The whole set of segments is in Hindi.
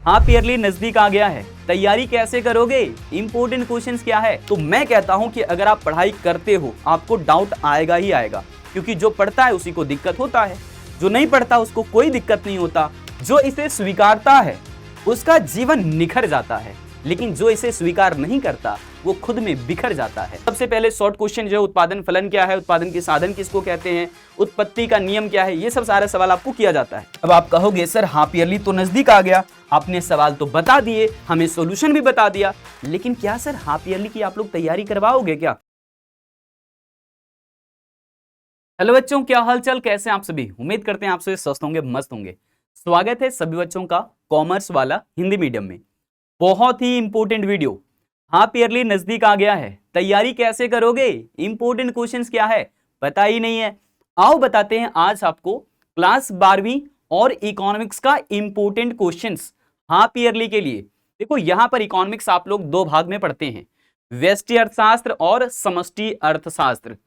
हाफ ईयरली नजदीक आ गया है, तैयारी कैसे करोगे, इंपॉर्टेंट क्वेश्चंस क्या है। तो मैं कहता हूं कि अगर आप पढ़ाई करते हो आपको डाउट आएगा ही आएगा, क्योंकि जो पढ़ता है उसी को दिक्कत होता है, जो नहीं पढ़ता उसको कोई दिक्कत नहीं होता। जो इसे स्वीकारता है उसका जीवन निखर जाता है, लेकिन जो इसे स्वीकार नहीं करता वो खुद में बिखर जाता है। सबसे पहले शॉर्ट क्वेश्चन जो है, उत्पादन फलन क्या है, उत्पादन के साधन किसको कहते हैं, उत्पत्ति का नियम क्या है, ये सब सारे सवाल आपको किया जाता है। अब आप कहोगे सर हाफ ईयरली तो नजदीक आ गया, आपने सवाल तो बता दिए, हमें सॉल्यूशन भी बता दिया, लेकिन क्या सर हाफ ईयरली की आप लोग तैयारी करवाओगे क्या? हेलो बच्चों, क्या हालचाल, कैसे हैं आप सभी? उम्मीद करते हैं आप सभी स्वस्थ होंगे, मस्त होंगे। स्वागत है सभी बच्चों का कॉमर्स वाला हिंदी मीडियम में। बहुत ही इंपॉर्टेंट वीडियो, हाफ ईयरली नजदीक आ गया है, तैयारी कैसे करोगे, इंपॉर्टेंट क्वेश्चंस क्या है पता ही नहीं है। आओ बताते हैं आज आपको क्लास 12वीं और इकोनॉमिक्स का इंपॉर्टेंट क्वेश्चंस हाफ ईयरली के लिए। देखो यहां पर इकोनॉमिक्स आप लोग दो भाग में पढ़ते हैं, व्यष्टि अर्थशास्त्र और समष्टि अर्थशास्त्र।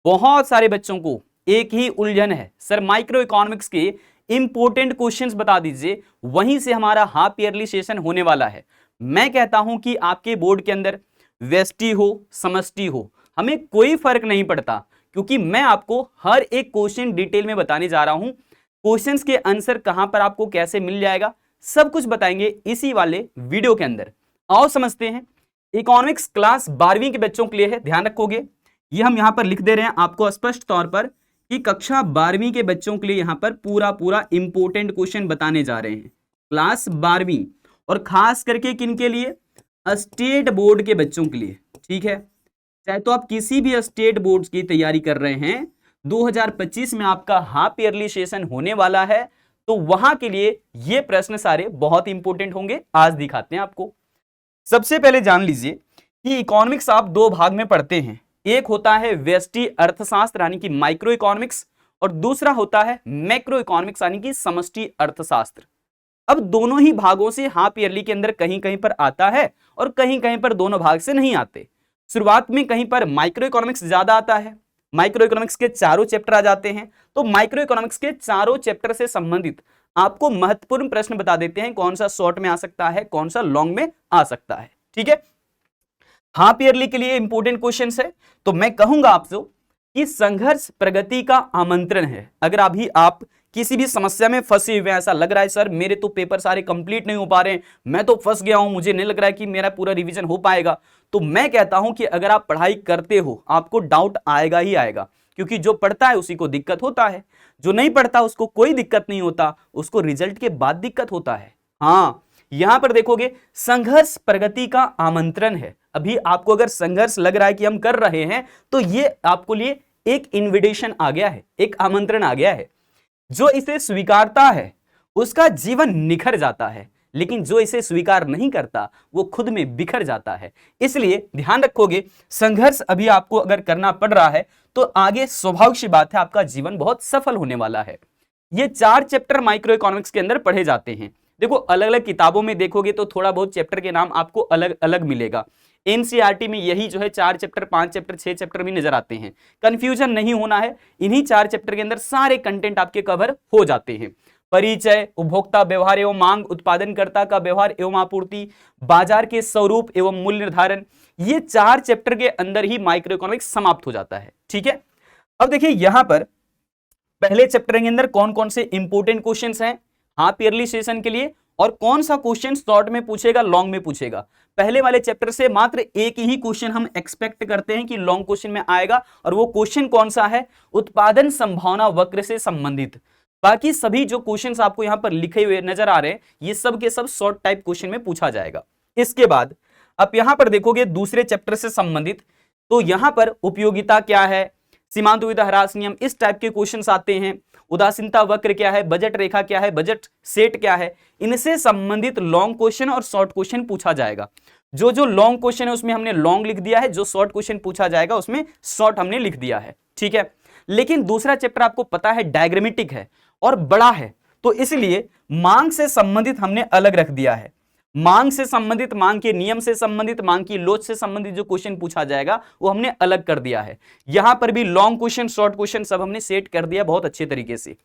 बहुत सारे बच्चों को एक ही उलझन है, सर माइक्रो इकोनॉमिक्स के इंपॉर्टेंट क्वेश्चंस बता दीजिए, वहीं से हमारा हाफ ईयरली सेशन होने वाला है। मैं कहता हूं कि आपके बोर्ड के अंदर व्यष्टि हो समष्टि हो, हमें कोई फर्क नहीं पड़ता, क्योंकि मैं आपको हर एक क्वेश्चन डिटेल में बताने जा रहा हूं। क्वेश्चंस के आंसर कहां पर आपको कैसे मिल जाएगा सब कुछ बताएंगे इसी वाले वीडियो के अंदर। आओ समझते हैं। इकोनॉमिक्स क्लास 12वीं के बच्चों के लिए है, ध्यान रखोगे, ये हम यहां पर लिख दे रहे हैं आपको स्पष्ट तौर पर कि कक्षा 12वीं के बच्चों के लिए यहां पर पूरा इंपॉर्टेंट क्वेश्चन बताने जा रहे हैं, क्लास 12वीं, और खास करके किनके लिए, स्टेट बोर्ड के बच्चों के लिए। ठीक है, चाहे तो आप किसी भी स्टेट बोर्ड की तैयारी कर रहे हैं, 2025 में आपका हाफ ईयरली सेशन होने वाला है, तो वहां के लिए ये प्रश्न सारे बहुत इंपॉर्टेंट होंगे। आज दिखाते हैं आपको। सबसे पहले जान लीजिए कि इकोनॉमिक्स आप दो भाग में पढ़ते हैं, एक होता है व्यष्टि अर्थशास्त्र यानी कि माइक्रो इकोनॉमिक्स, और दूसरा होता है मैक्रो इकोनॉमिक्स यानी कि समष्टि अर्थशास्त्र। अब दोनों ही भागों से हाफ ईयरली के अंदर कहीं कहीं पर आता है और कहीं कहीं पर दोनों भाग से नहीं आते। शुरुआत में कहीं पर माइक्रो इकोनॉमिक्स ज्यादा आता है, माइक्रो इकोनॉमिक्स के चारों चैप्टर आ जाते हैं, तो माइक्रो इकोनॉमिक्स के चारों चैप्टर से संबंधित आपको महत्वपूर्ण प्रश्न बता देते हैं, कौन सा शॉर्ट में आ सकता है, कौन सा लॉन्ग में आ सकता है। ठीक है, हाफ ईयरली के लिए इंपॉर्टेंट क्वेश्चन है, तो मैं कहूंगा आपसे कि संघर्ष प्रगति का आमंत्रण है। अगर अभी आप किसी भी समस्या में फंसे हुए हैं, ऐसा लग रहा है सर मेरे तो पेपर सारे कंप्लीट नहीं हो पा रहे हैं, मैं तो फंस गया हूं, मुझे नहीं लग रहा है कि मेरा पूरा रिवीजन हो पाएगा, तो मैं कहता हूं कि अगर आप पढ़ाई करते हो आपको डाउट आएगा ही आएगा, क्योंकि जो पढ़ता है उसी को दिक्कत होता है, जो नहीं पढ़ता उसको कोई दिक्कत नहीं होता, उसको रिजल्ट के बाद दिक्कत होता है। हाँ, यहां पर देखोगे संघर्ष प्रगति का आमंत्रण है। अभी आपको अगर संघर्ष लग रहा है कि हम कर रहे हैं, तो ये आपको लिए एक इनविटेशन आ गया है, एक आमंत्रण आ गया है। जो इसे स्वीकारता है उसका जीवन निखर जाता है, लेकिन जो इसे स्वीकार नहीं करता वो खुद में बिखर जाता है। इसलिए ध्यान रखोगे, संघर्ष अभी आपको अगर करना पड़ रहा है तो आगे स्वाभाविक सी बात है आपका जीवन बहुत सफल होने वाला है। ये 4 चैप्टर माइक्रो इकोनॉमिक्स के अंदर पढ़े जाते हैं। देखो अलग अलग किताबों में देखोगे तो थोड़ा बहुत चैप्टर के नाम आपको अलग अलग मिलेगा। एनसीईआरटी में यही जो है 4 चैप्टर 5 चैप्टर 6 चैप्टर भी नजर आते हैं। कंफ्यूजन नहीं होना है, इन्हीं 4 चैप्टर के अंदर सारे कंटेंट आपके कवर हो जाते हैं। परिचय, उपभोक्ता व्यवहार एवं मांग, उत्पादनकर्ता का व्यवहार एवं आपूर्ति, बाजार के स्वरूप एवं मूल्य निर्धारण, ये 4 चैप्टर के अंदर ही माइक्रो इकोनॉमिक्स समाप्त हो जाता है। ठीक है, अब देखिए यहां पर पहले चैप्टर के अंदर कौन कौन से इंपॉर्टेंट क्वेश्चंस हैं हाफ ईयरली सेशन के लिए, और कौन सा क्वेश्चन शॉर्ट में पूछेगा, लॉन्ग में पूछेगा। पहले वाले चैप्टर से मात्र एक ही क्वेश्चन हम एक्सपेक्ट करते हैं कि लॉन्ग क्वेश्चन में आएगा, और वो क्वेश्चन कौन सा है, उत्पादन संभावना वक्र से संबंधित। बाकी सभी जो क्वेश्चंस आपको यहां पर लिखे हुए नजर आ रहे हैं, ये सब के सब शॉर्ट टाइप क्वेश्चन में पूछा जाएगा। इसके बाद आप यहां पर देखोगे दूसरे चैप्टर से संबंधित, तो यहां पर उपयोगिता क्या है, सीमांत विविधता ह्रास नियम, इस टाइप के क्वेश्चंस आते हैं। उदासीनता वक्र क्या है, बजट रेखा क्या है, बजट सेट क्या है, इनसे संबंधित लॉन्ग क्वेश्चन और शॉर्ट क्वेश्चन पूछा जाएगा। जो जो लॉन्ग क्वेश्चन है उसमें हमने लॉन्ग लिख दिया है, जो शॉर्ट क्वेश्चन पूछा जाएगा उसमें शॉर्ट हमने लिख दिया है। ठीक है, लेकिन दूसरा चैप्टर आपको पता है डायग्रामेटिक है और बड़ा है, तो इसलिए मांग से संबंधित हमने अलग रख दिया है। मांग से संबंधित, मांग के नियम से संबंधित, मांग की लोच से संबंधित जो क्वेश्चन पूछा जाएगा वो हमने अलग कर दिया है। यहां पर भी लॉन्ग क्वेश्चन शॉर्ट क्वेश्चन सब हमने सेट कर दिया बहुत अच्छे तरीके से।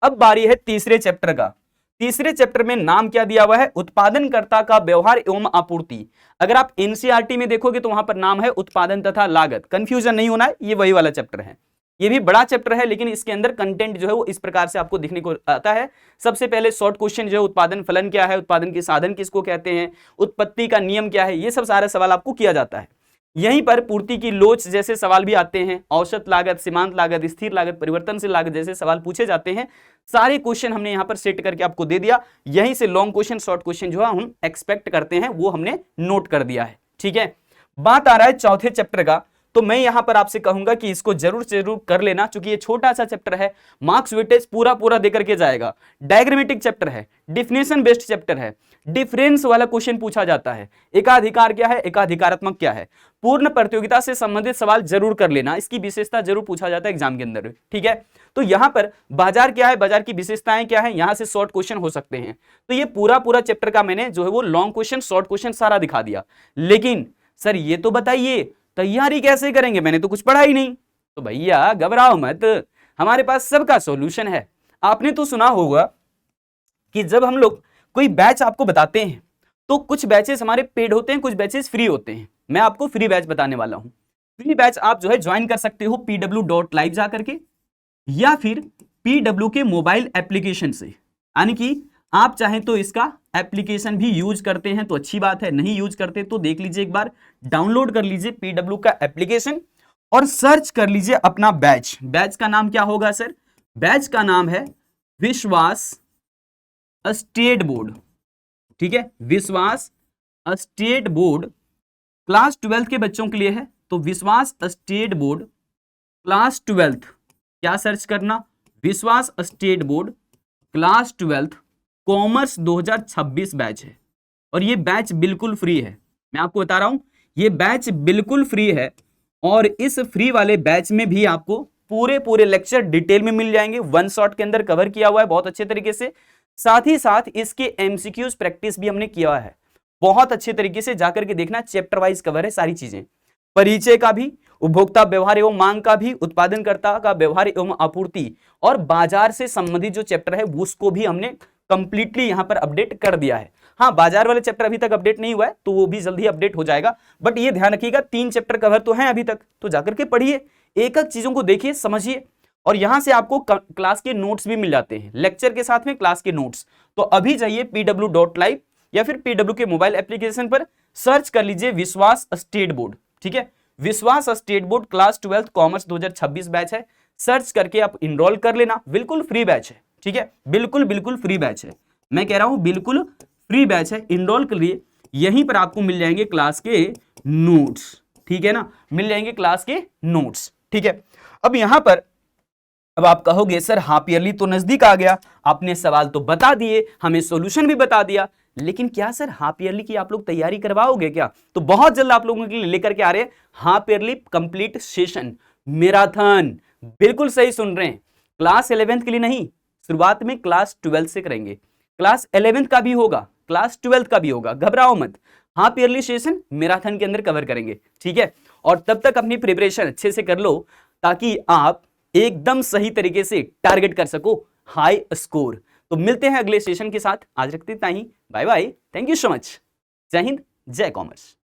अब बारी है तीसरे चैप्टर का। तीसरे चैप्टर में नाम क्या दिया हुआ है, उत्पादनकर्ता का व्यवहार एवं आपूर्ति। अगर आप एनसीईआरटी में देखोगे तो वहां पर नाम है उत्पादन तथा लागत, कंफ्यूजन नहीं होना है, ये वही वाला चैप्टर है। ये भी बड़ा चैप्टर है लेकिन इसके अंदर कंटेंट जो है वो इस प्रकार से आपको दिखने को आता है। सबसे पहले शॉर्ट क्वेश्चन जो है, उत्पादन फलन क्या है, उत्पादन के साधन किसको कहते हैं, उत्पत्ति का नियम क्या है, ये सब सारे सवाल आपको किया जाता है। यहीं पर पूर्ति की लोच जैसे सवाल भी आते हैं, औसत लागत, सीमांत लागत, स्थिर लागत, परिवर्तनशील लागत जैसे सवाल पूछे जाते हैं। सारे क्वेश्चन हमने यहां पर सेट करके आपको दे दिया। यहीं से लॉन्ग क्वेश्चन, शॉर्ट क्वेश्चन जो है हम एक्सपेक्ट करते हैं वो हमने नोट कर दिया है। ठीक है, बात आ रहा है चौथे चैप्टर का, तो मैं यहां पर आपसे कहूंगा कि इसको जरूर जरूर कर लेना, क्योंकि ये छोटा सा चैप्टर है, मार्क्स वेटेज पूरा पूरा देकर के जाएगा। डायग्रामेटिक चैप्टर है, डिफिनेशन बेस्ड चैप्टर है, डिफरेंस वाला क्वेश्चन पूछा जाता है, एकाधिकार क्या है, एकाधिकारात्मक क्या है, पूर्ण प्रतियोगिता से संबंधित सवाल जरूर कर लेना, इसकी विशेषता जरूर पूछा जाता है एग्जाम के अंदर। ठीक है, तो यहां पर बाजार क्या है, बाजार की विशेषताएं क्या है, यहां से शॉर्ट क्वेश्चन हो सकते हैं। तो ये पूरा पूरा चैप्टर का मैंने जो है वो लॉन्ग क्वेश्चन, शॉर्ट क्वेश्चन सारा दिखा दिया। लेकिन सर ये तो बताइए तैयारी कैसे करेंगे, मैंने तो कुछ पढ़ा ही नहीं। तो भैया घबराओ मत, हमारे पास सबका सॉल्यूशन है। आपने तो सुना होगा कि जब हम लोग कोई बैच आपको बताते हैं तो कुछ बैचेस हमारे पेड होते हैं, कुछ बैचेस फ्री होते हैं। मैं आपको फ्री बैच बताने वाला हूं। फ्री बैच आप जो है ज्वाइन कर सकते हो pw.live जाकर के, या फिर pw के मोबाइल एप्लीकेशन से। यानी कि आप चाहें तो इसका एप्लीकेशन भी यूज करते हैं तो अच्छी बात है, नहीं यूज करते तो देख लीजिए, एक बार डाउनलोड कर लीजिए pw का एप्लीकेशन और सर्च कर लीजिए अपना बैच। बैच का नाम क्या होगा सर, बैच का नाम है विश्वास स्टेट बोर्ड। ठीक है, विश्वास स्टेट बोर्ड क्लास 12 के बच्चों के लिए है। तो विश्वास स्टेट बोर्ड क्लास 12, क्या सर्च करना, विश्वास state board class 12 commerce 2026 batch है। और ये बैच बिल्कुल फ्री है, मैं आपको बता रहा हूं ये बैच बिल्कुल फ्री है। और इस फ्री वाले बैच में भी आपको पूरे पूरे लेक्चर डिटेल में मिल जाएंगे, वन शॉट के अंदर कवर किया हुआ है बहुत अच्छे तरीके से। साथ ही साथ इसके एमसीक्यूज प्रैक्टिस भी हमने किया है बहुत अच्छे तरीके से, जाकर के देखना, चैप्टर वाइज कवर है सारी चीजें। परिचय का भी, उपभोक्ता व्यवहार एवं मांग का भी, उत्पादनकर्ता का व्यवहार एवं आपूर्ति और बाजार से संबंधित जो चैप्टर है उसको भी हमने कंप्लीटली यहां पर अपडेट कर दिया है। हाँ, बाजार वाले चैप्टर अभी तक अपडेट नहीं हुआ है तो वो भी जल्दी अपडेट हो जाएगा। बट ये ध्यान रखिएगा 3 चैप्टर कवर तो हैं अभी तक, तो जाकर के पढ़िए, एक एक चीजों को देखिए, समझिए। और यहां से आपको क्लास के नोट्स भी मिल जाते हैं, लेक्चर के साथ में क्लास के नोट्स। तो अभी जाइए pw.live या फिर pw के मोबाइल एप्लीकेशन पर सर्च कर लीजिए विश्वास स्टेट बोर्ड। ठीक है, विश्वास state board class 12 commerce 2026 batch है, सर्च करके आप इनरोल कर लेना, बिल्कुल फ्री बैच है। ठीक है, बिल्कुल बिल्कुल फ्री बैच है, मैं कह रहा हूं बिल्कुल फ्री बैच है, इनरोल कर लिए। यहीं पर आपको मिल जाएंगे क्लास के नोट्स। ठीक है ना, मिल जाएंगे क्लास के नोट्स। ठीक है, अब यहां पर अब आप कहोगे सर हाफ ईयरली तो नजदीक आ गया, आपने सवाल तो बता दिए, हमें सॉल्यूशन भी बता दिया, लेकिन क्या सर हाफ ईयरली की आप लोग तैयारी करवाओगे क्या? तो बहुत जल्द आप लोगों के लिए लेकर के आ रहे हैं half yearly complete session marathon. बिल्कुल सही सुन रहे हैं, क्लास 11th के लिए नहीं, शुरुआत में क्लास 12 से करेंगे, क्लास 11th का भी होगा, क्लास 12th का भी होगा, घबराओ मत। हाफ ईयरली सेशन मैराथन के अंदर कवर करेंगे। ठीक है, और तब तक अपनी प्रिपरेशन अच्छे से कर लो ताकि आप एकदम सही तरीके से टारगेट कर सको हाई स्कोर। तो मिलते हैं अगले सेशन के साथ, आज रखते इतना ही, bye bye, thank you so much, जय हिंद, जय कॉमर्स।